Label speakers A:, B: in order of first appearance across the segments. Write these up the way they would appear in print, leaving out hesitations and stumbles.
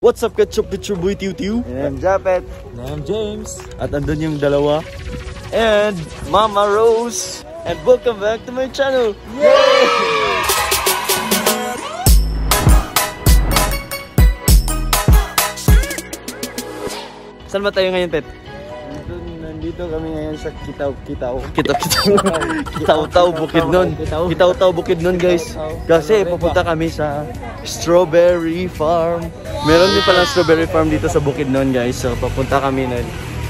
A: What's up, Ketchup? It's your boy, Tiw.
B: And I'm Japet.
C: And I'm James.
A: At andun yung dalawa. And Mama Rose. And welcome back to my channel. Yay! Saan ba tayo ngayon, Pet?
B: Nandito kami ngayon sa Kitaw-Kitaw.
A: Kitaw-Taw, Bukidnon. Kitaw-Taw, Bukidnon, guys. Kasi pupunta kami sa Strawberry Farm. Meron din palang Strawberry Farm dito sa Bukidnon, guys. So papunta kami na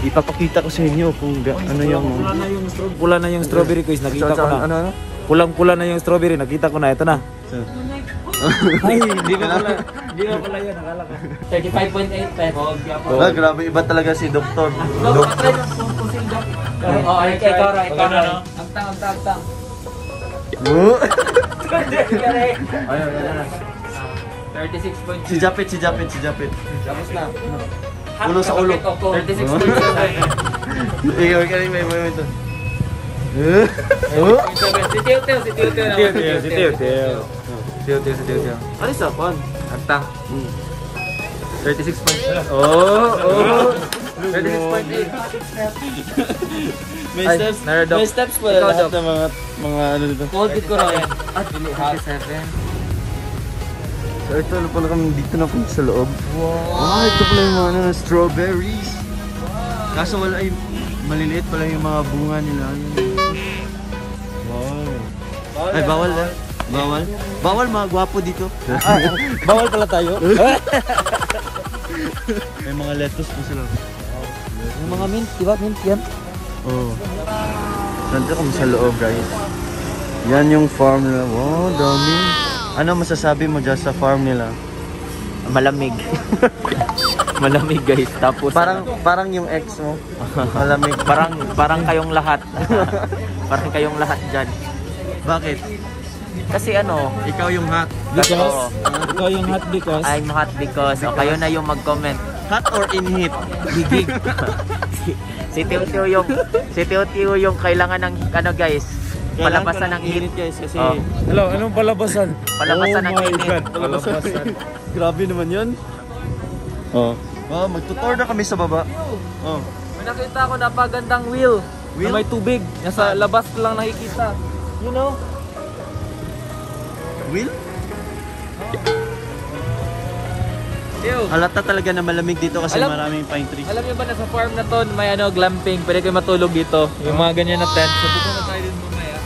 A: ipapakita ko sa inyo kung ano yung...
C: Pula na yung strawberry, guys. Nakita ko na.
A: Ano?
C: Pulang-pula na yung strawberry. Nakita ko na. Ito na. Ay, hindi na pala. Hindi na pala yun. Nakala ko. 35.8 pesos.
A: Oh, grabe. Iba talaga si Doktor.
C: Doktor. Oh, ay, ikaw ra. Agtang. Ayun. 36.2.
A: Si Japet.
C: Tapos na.
A: Ulo sa ulo.
C: 36.7.
A: Ikaw ka rin may ito.
C: Si Teo.
A: Ano sa pan?
C: Agtang. 36.
A: Oh.
C: 36.8.
A: May steps pa lahat ng mga ano dito.
C: Cold ko rin. At 27.
A: So ito na pala kami dito na punta sa loob. Wow! Ito pala yung mga strawberries. Kaso wala ay maliliit pala yung mga bunga nila. Wow! Ay bawal na. Bawal mga gwapo dito.
C: Bawal pala tayo.
A: May mga lettuce po sila.
C: Yung mga mint, diba? Mint yan.
A: Oh. Nandito kami sa loob, guys. Yan yung farm nila. Wow, dami. Ano masasabi mo dyan sa farm nila?
C: Malamig. Malamig, guys. Tapos
A: Parang yung ex mo. Malamig.
C: parang kayong lahat. Parang kayong lahat dyan.
A: Bakit?
C: Kasi ano,
A: Ikaw yung hot.
C: because
B: Ikaw yung hot because.
C: I'm hot because kayo na yung mag-comment.
A: Hot or in heat?
C: Gigig. si Teo yung kailangan ng ano, guys. Palabasan ng init,
A: guys. Kasi
B: Hello, anong palabasan?
C: Palabasan ng init.
B: Palabasan.
A: grabe naman yun. Oh. Oh, magtutor na kami sa baba. Oh.
C: May nakita ko napagandang wheel.
A: Wheel?
C: Na may tubig. Nasa labas lang nakikita. You know?
A: Will?
C: Teo.
A: Halata talaga na malamig dito kasi maraming pine trees.
C: Alam niyo ba na sa farm na to may ano, glamping. Pwede kayo matulog dito. Yung mga ganyan na tent. So pupunta tayo din mamaya.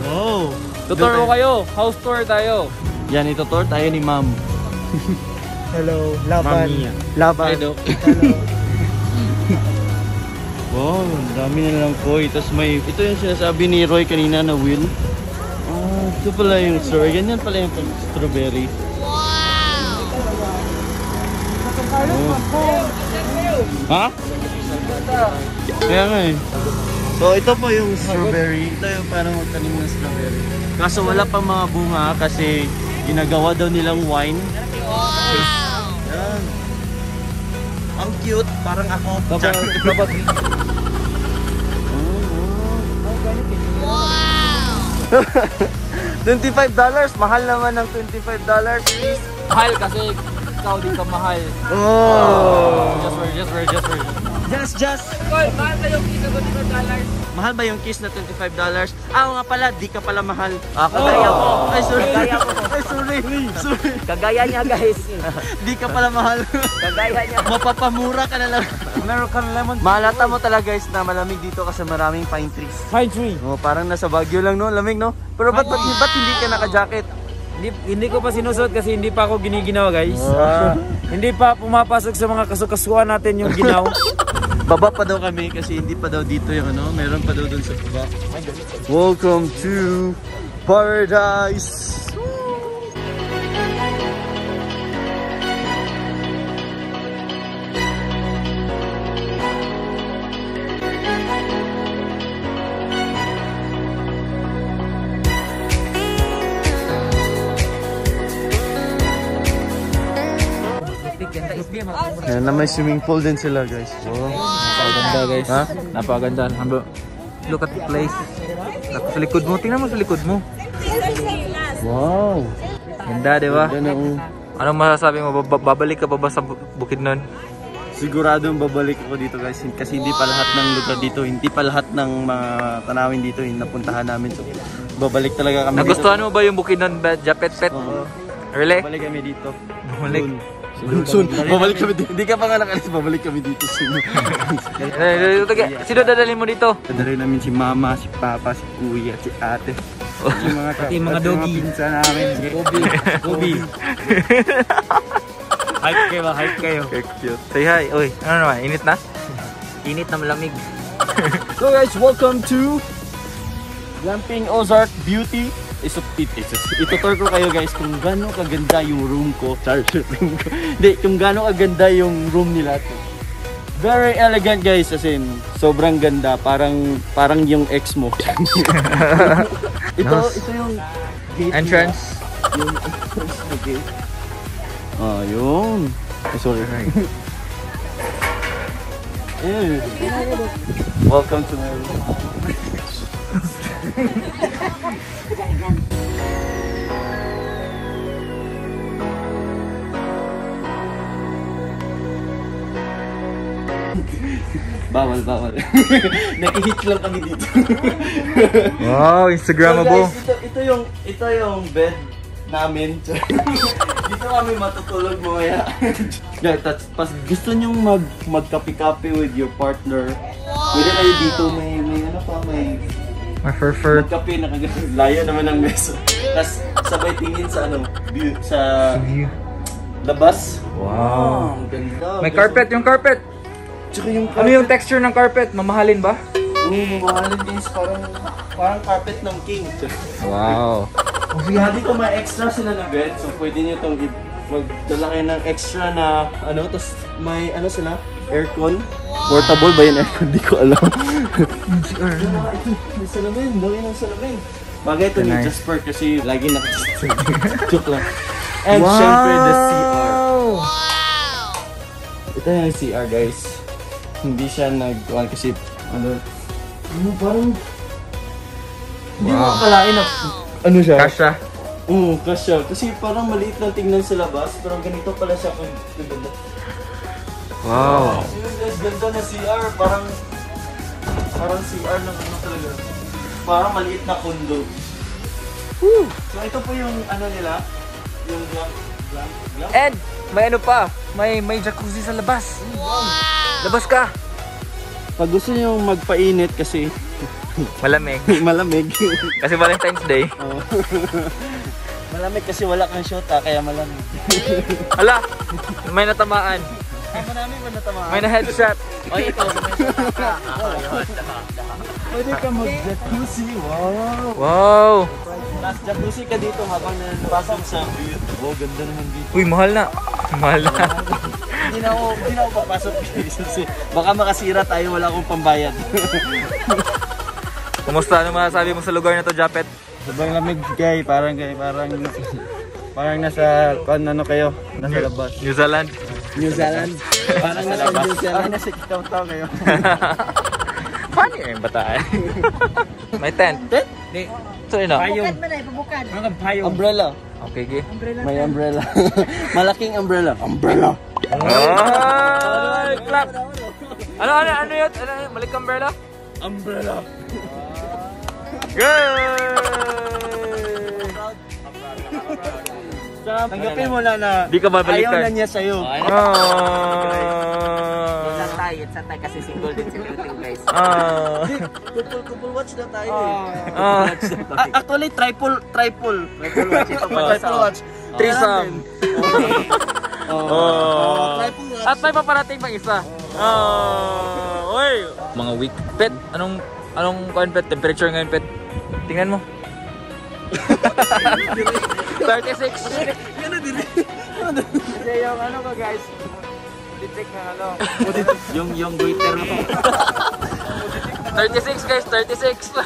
A: Wow.
C: Tutor ko kayo. House tour tayo.
A: Yan, itutor tayo ni Ma'am.
B: Hello, laban.
C: Mamiya.
B: Laban.
C: Ay, Dok.
A: Wow, dami na lang koi. Tapos may, ito yung sinasabi ni Roy kanina na wheel. Ah, ito pala yung strawberry. Ganyan pala yung strawberry. Oh. Ha? Kaya nga eh. So ito po yung strawberry. Ito yung parang magtanim ng strawberry. Kaso wala pang mga bunga kasi ginagawa daw nilang wine. Yan. Ang cute, parang ako.
C: Dapat
A: $25, mahal naman ng $25.
C: mahal kasi ikaw di ka mahal.
A: Oh.
C: Just for.
A: Just.
C: Mahal ba yung isa ko $25?
A: Mahal ba yung kiss na $25? Ah, nga pala, di ka pala mahal.
C: Kagaya mo.
A: Ay, sorry.
C: Kagaya mo.
A: Ay, sorry.
C: Kagaya niya, guys.
A: Di ka pala mahal.
C: Kagaya niya.
A: Mapapamura ka na lang.
B: Meron kang lemon.
A: Mahalata mo talaga guys na malamig dito kasi maraming pine trees.
B: Pine tree.
A: Oh, parang nasa Baguio lang no, lamig no. Pero ba't hindi ka naka-jacket?
B: Hindi ko pa sinusuot kasi hindi pa ako giniginaw, guys. Hindi pa pumapasok sa mga kasukasuan natin yung ginaw.
A: Baba pa daw kami kasi hindi pa daw dito yung ano, meron pa daw dun sa baba. Welcome to paradise. Ayan na may swimming pool din sila guys. Wow.
C: Napaganda, guys.
A: Ha?
C: Napaganda. Look at the place. Sa likod mo. Tingnan mo sa likod mo.
A: Wow.
C: Ganda, di ba?
A: Ganda na,
C: Anong masasabi mo? Babalik ka pa ba sa Bukidnon?
A: Siguradong babalik ako dito guys kasi hindi pa lahat ng lugar dito, hindi pa lahat ng mga tanawin dito yung napuntahan namin. So babalik talaga kami
C: Nagustuhan
A: dito.
C: mo ba yung Bukidnon Japet Pet?
A: Oo.
C: Really?
A: Babalik kami dito.
C: Bumalik.
A: Soon. Babalik kami dito. Hindi ka pa nga nakalis, babalik kami dito soon.
C: Sino dadalhin mo dito?
A: Dadalhin namin si mama, si papa, si kuya, si ate. Yung mga
B: Pati mga doggy.
A: pinsan namin.
B: Kobe. Hype kayo ba? Hype kayo.
C: Cute. Say hi. Uy, ano naman? Init na?
B: Init na malamig.
A: So guys, welcome to Glamping Ozark Beauty. Itutur ko kayo guys kung gaano kaganda yung room ko. Hindi, kung gaano kaganda yung room nila. Very elegant guys, as in, sobrang ganda. Parang yung ex mo. ito yung gate
C: Entrance.
A: nila. Yung entrance na gate. Ah, yun. Oh, sorry. Welcome to my room. Bawal. Nakihit lang kami dito.
C: Wow, Instagrammable.
A: So guys, ito yung bed namin. Dito kami matutulog mamaya. Yeah, pas gusto nyo magkape-kape with your partner. Pwede kayo dito, may ano pa, may
C: Fur.
A: magkape na kagad. Layo naman ng meso. Tapos sabay tingin sa view, sa labas.
C: Wow.
A: Ang ganda.
C: May carpet, yung carpet.
A: Tsaka yung
C: Ano yung texture ng carpet? Mamahalin ba?
A: mamahalin guys, parang carpet ng king.
C: Wow.
A: Hindi ko may extra sila na bed, so pwede nyo itong magdala kayo ng extra na tapos may sila, aircon. Portable ba yung aircon? Di ko alam. May salamin, dami ng salamin. Bagay ito ni
C: Nice.
A: Jasper kasi lagi joke lang. And syempre the CR. Ito yung CR guys. Hindi siya kasi parang hindi mo akalain na siya.
C: Kasha.
A: Oo, kasya. Kasi parang maliit lang tingnan sa labas, pero ganito pala siya kung ganda.
C: Wow.
A: Yun guys, ganda na CR. Parang CR lang talaga. Parang maliit na condo. Woo! So ito po yung nila, yung glam.
C: And may ano pa? May jacuzzi sa labas. Labas ka.
A: Pag gusto niyo magpainit kasi
C: Malamig.
A: malamig.
C: Kasi Valentine's Day.
A: Oo. Malamig kasi wala kang shota, kaya malamig.
C: Hala! May natamaan.
A: Marami ba natamaan?
C: May na-headshot.
B: Oy, ito.
A: Pwede ka mag-jacuzzi. Wow!
C: Wow!
A: Tapos jacuzzi ka dito habang napasok sa view. Wow, ganda naman dito.
C: Uy, mahal na. Mahal na.
A: Hindi na ako papasok kasi baka makasira tayo, wala akong pambayad.
C: Kumusta? Ano masasabi mo sa lugar na to, Japet?
A: Sobrang lamig guys, parang nasa kayo, nasa labas.
C: New Zealand?
A: New Zealand. Parang nasa New Zealand. Parang nasa Kitaw-Taw kayo.
C: Funny yung bataan. May tent.
A: Tent?
C: Di. So, yun o.
B: Payong. Mga payong.
A: Umbrella.
C: Okay, gi.
A: May umbrella. Malaking umbrella. Umbrella.
C: Ay, clap! Ano yun? Malik umbrella?
A: Umbrella.
C: Good!
A: Tanggapin mo na
C: Di ka babalikan.
A: ayaw na niya sa'yo.
B: It's a tie kasi single din si Luting guys.
A: Couple watch na tayo eh. Actually, triple watch. Ito pa triple watch.
C: Threesome.
A: Triple watch.
C: At may paparating pang isa. Uy! Mga week. Pet, anong kuan pet? Temperature ngayon pet? Tingnan mo. 36.
A: Kasi yung guys, detect na yung Twitter mo.
C: 36 guys, 36.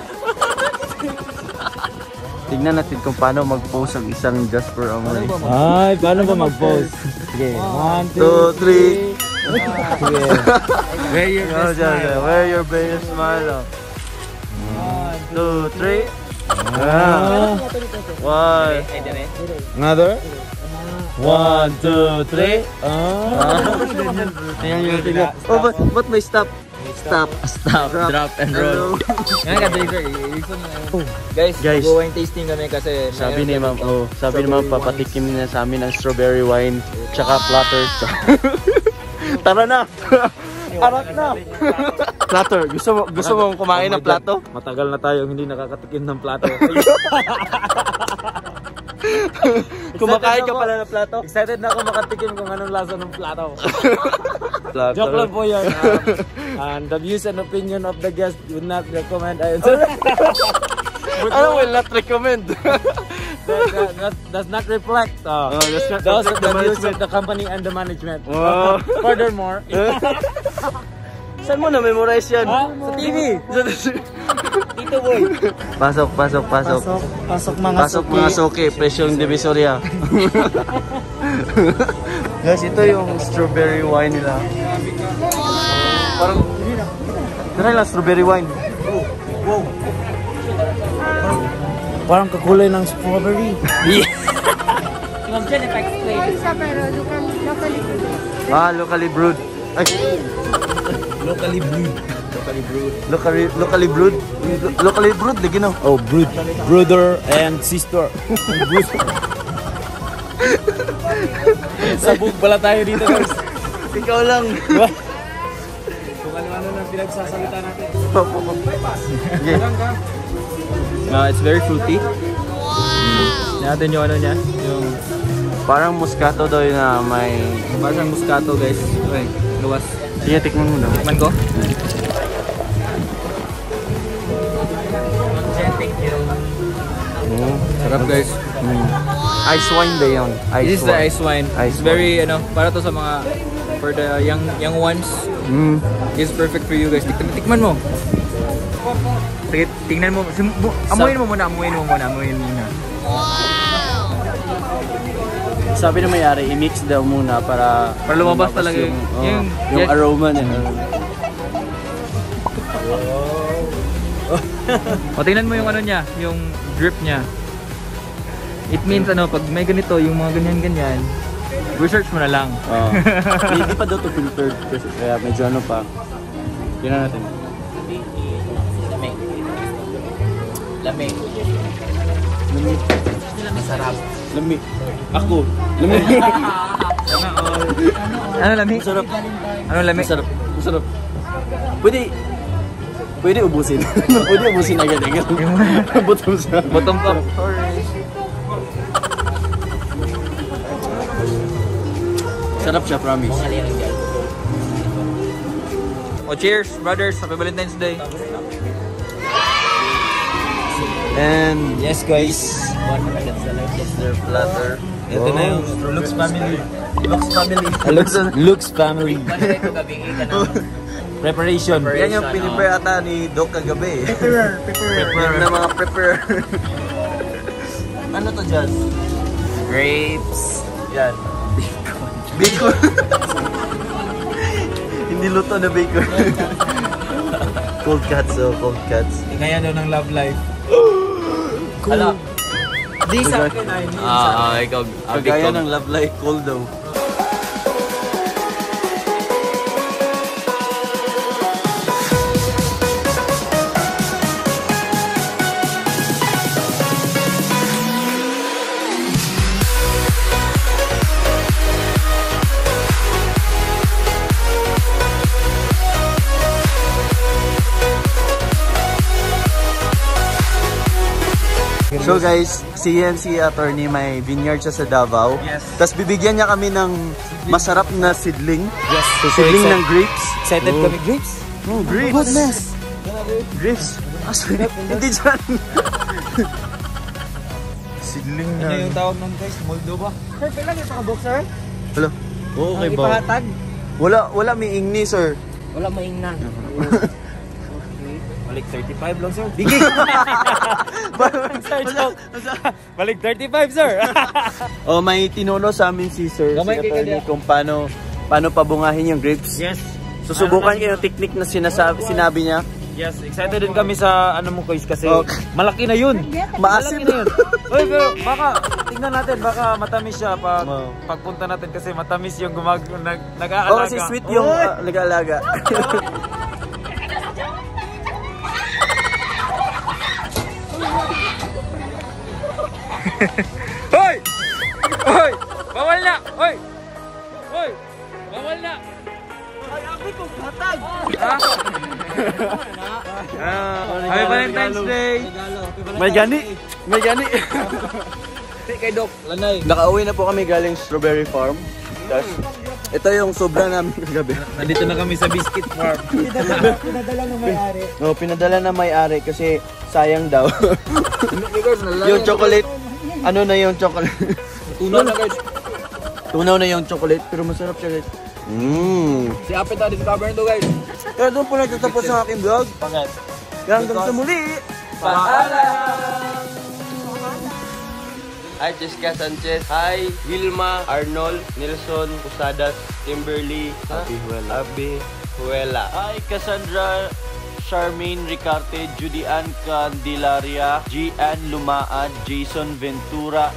A: Tignan natin kung paano mag-post ang isang Jasper Amoy.
B: Ay, paano ba mag-post? Sige, 1,
A: 2, 3.
B: Sige. Wear your best smile.
A: Wear your best smile. 2, 3. One.
B: Ay, dire.
A: Another. 1, 2, 3. Oh, but may stop. Stop, drop and roll.
C: Ngayon ka, Jason. Guys,
A: Guys.
C: going tasting kami kasi
A: Sabi ni ma'am, papatikim niya sa amin ng strawberry wine, tsaka platter. Tara na! Arat na! Platter, gusto mo kumain ng plato?
C: Matagal na tayong hindi nakakatikim ng plato.
A: Kumakain ka pala ng plato?
C: Excited na ako makatikim kung anong lasa ng plato.
A: Platter.
C: Joke lang po yun. And the views and opinion of the guest would not recommend.
A: Ano will not recommend?
C: That does not reflect
A: That's not
C: those of
A: the
C: the views
A: management.
C: of the company and the management.
A: Wow.
C: Furthermore,
A: Saan mo na-memorize yan?
C: sa TV. Tito boy.
A: Pasok mga soke, presyong divisoria. Guys, ito yung strawberry wine nila. Parang, try lang strawberry wine.
C: Parang kakulay ng strawberry.
A: Locally brewed. Ay,
C: Locally brewed.
A: locally brewed? Locally brewed, lagi no?
C: Oh, brewed. Brother and sister. Sabog pala tayo dito, guys.
A: Ikaw lang.
C: Kung ano-ano nang pinagsasalita natin.
A: Okay.
C: It's very fruity. Wow! Natin yung ano niya, yung
A: Parang muscato daw yun na may...
C: parang muscato, guys. Okay, luwas.
A: Sige, tikman mo daw.
C: Tikman ko. Sarap, guys.
A: Ice wine ba yun?
C: This is the ice wine.
A: Ice
C: It's very, para to sa mga, for the young ones. It's perfect for you guys. Tikman mo. Sige, tingnan mo. Amuin mo muna.
A: Sabi na may-ari, i-mix daw muna para
C: lumabas talaga
A: yung aroma niya.
C: O, tingnan mo yung ano niya, yung drip niya. It means pag may ganito, yung mga ganyan-ganyan, research mo na lang.
A: Hindi pa daw to filtered kasi kaya medyo ano pa. Tingnan natin.
C: Lamig. Masarap.
A: Lami. Ako. Lami.
C: Ano lamig?
A: Masarap.
C: Ano lamig?
A: Masarap. Pwede ubusin. Pwede ubusin agad-agad. Bottom up. Sarap siya, promise.
C: O, cheers, brothers. Happy Valentine's Day.
A: And
C: Yes, guys.
A: their platter.
C: Ito na yung Lux family.
A: Lux family.
C: Preparation.
A: Yan yung pinipare ata ni Doc kagabi. Prepare na mga prepare. Ano to dyan?
C: Grapes.
A: Yan. Bacon. Hindi luto na bacon. Cold cuts, cold cuts.
C: Ngayon daw ng love life.
A: Ala.
C: Di sa akin ay. Ikaw.
A: Kagaya ng love life, cold daw. So guys, si attorney may vineyard siya sa Davao.
C: Yes.
A: Tapos bibigyan niya kami ng masarap na seedling.
C: Yes.
A: So, seedling ng grapes.
C: Excited kami. Grapes?
A: Oh, grapes.
C: Goodness.
A: Grapes. Hindi dyan. Seedling na.
C: Ano yung tawag ng guys? Moldova? Sir, kailan yung pakabok, sir?
A: Hello. Oo, okay ba?
C: Ipahatag?
A: Wala may ingni, sir.
C: Wala maingnan. Balik 35 lang, sir. Bigay! Balik 35, sir.
A: Oh, may tinuro sa amin si sir,
C: Gamay
A: si
C: kay
A: attorney,
C: Kadia.
A: kung paano pabungahin yung grapes.
C: Yes.
A: Susubukan ko yung technique na sinabi niya.
B: Yes, excited din kami sa ano mo guys kasi
A: Okay.
B: malaki na yun.
A: Maasim.
B: Malaki na yun. Oy, pero baka tingnan natin baka matamis siya pag
A: Oo.
B: pagpunta natin kasi matamis yung nag-aalaga.
A: kasi sweet yung laga-laga.
B: Hoy! Hoy! Bawal na! Hoy! Hoy! Bawal na!
A: Ay, ako itong hatag!
B: Happy Valentine's Day!
A: May gani! May gani!
C: Kay Doc, lanay.
A: Nakauwi na po kami galing strawberry farm. Tapos, ito yung sobra namin kagabi.
B: Nandito na kami sa Biscuit Farm.
A: No, pinadala na may-ari kasi sayang daw. Yung chocolate, ano na yung chocolate?
C: Tunaw na guys.
A: Tunaw na yung chocolate, pero masarap siya guys.
C: Si Apet na discover nito guys.
A: Kaya doon po nagtatapos ang aking vlog. Kaya hanggang sa muli.
D: Hi, Jessica Sanchez. Hi, Wilma, Arnold, Nelson, Posadas, Kimberly, Abi Huela.
A: Hi, Cassandra, Charmaine Ricarte, Judy Ann Candelaria, Gian Lumaan, Jason Ventura.